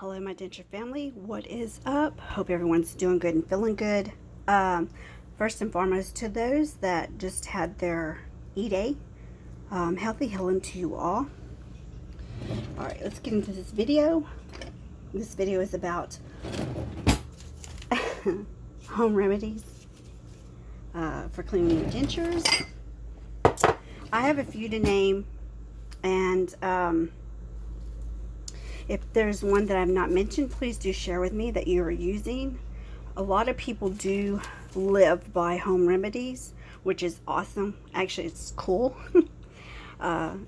Hello, my Denture family. What is up? Hope everyone's doing good and feeling good. First and foremost, to those that just had their E-Day, healthy healing to you all. Alright, let's get into this video. This video is about home remedies for cleaning your dentures. I have a few to name, and if there's one that I've not mentioned, please do share with me that you are using. A lot of people do live by home remedies, which is awesome. Actually, it's cool.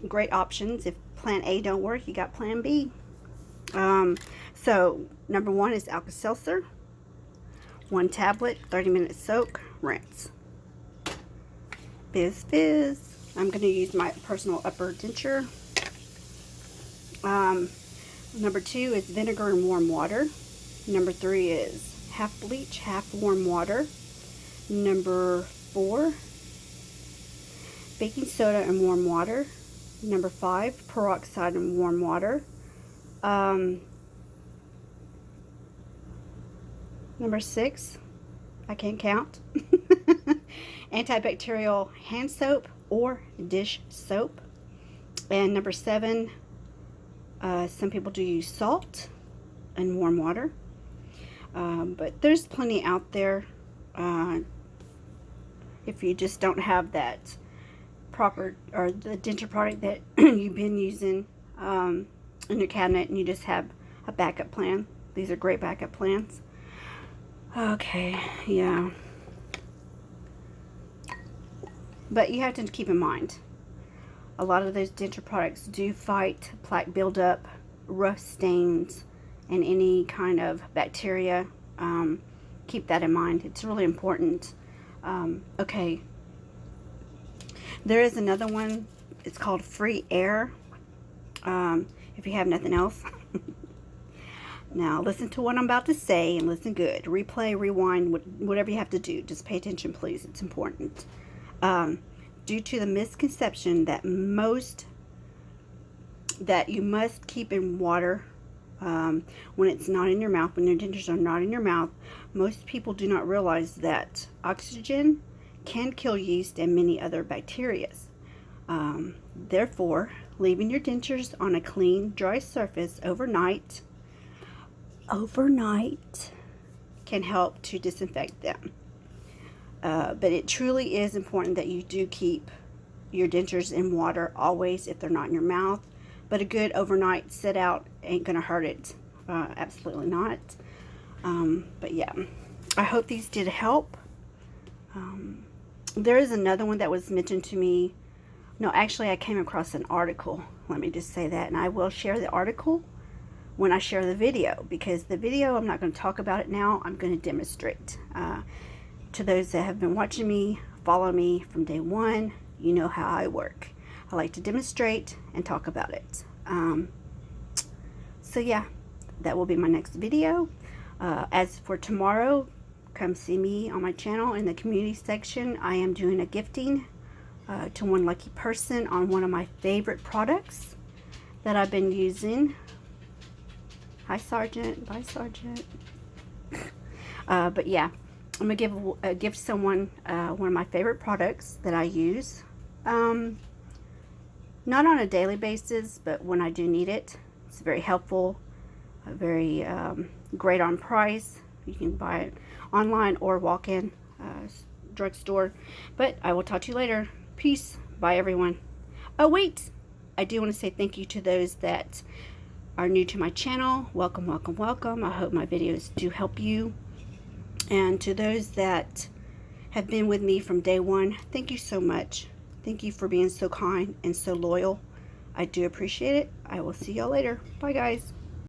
Great options. If plan A don't work, you got plan B. So number one is Alka Seltzer. 1 tablet, 30-minute soak, rinse. Fizz fizz. I'm going to use my personal upper denture. Number 2 is vinegar and warm water. Number 3 is half bleach, half warm water. Number 4, baking soda and warm water. Number 5, peroxide and warm water. Number 6, I can't count. Antibacterial hand soap or dish soap. And number 7, some people do use salt and warm water, but there's plenty out there. If you just don't have that proper or the denture product that you've been using in your cabinet, and you just have a backup plan, these are great backup plans. Okay, yeah, but you have to keep in mind, a lot of those denture products do fight plaque buildup, rough stains, and any kind of bacteria. Keep that in mind. It's really important. Okay. There is another one. It's called Free Air. If you have nothing else. Now, listen to what I'm about to say and listen good. Replay, rewind, whatever you have to do. Just pay attention, please. It's important. Due to the misconception that you must keep in water when it's not in your mouth, when your dentures are not in your mouth, most people do not realize that oxygen can kill yeast and many other bacteria. Therefore, leaving your dentures on a clean, dry surface overnight can help to disinfect them. But it truly is important that you do keep your dentures in water always if they're not in your mouth. But a good overnight sit out ain't gonna hurt it. Absolutely not. But yeah, I hope these did help. There is another one that was mentioned to me. No, actually I came across an article. Let me just say that, and I will share the article when I share the video, because the video, I'm not going to talk about it now. I'm going to demonstrate. To those that have been watching me, follow me from day one, you know how I work. I like to demonstrate and talk about it. So yeah, that will be my next video. As for tomorrow, come see me on my channel in the community section. I am doing a gifting to one lucky person on one of my favorite products that I've been using. Hi, Sergeant. Bye, Sergeant. But yeah, I'm going to give someone one of my favorite products that I use. Not on a daily basis, but when I do need it. It's very helpful, very great on price. You can buy it online or walk in drugstore. But I will talk to you later. Peace. Bye, everyone. Oh, wait. I do want to say thank you to those that are new to my channel. Welcome, welcome, welcome. I hope my videos do help you. And to those that have been with me from day one, thank you so much. Thank you for being so kind and so loyal. I do appreciate it. I will see y'all later. Bye, guys.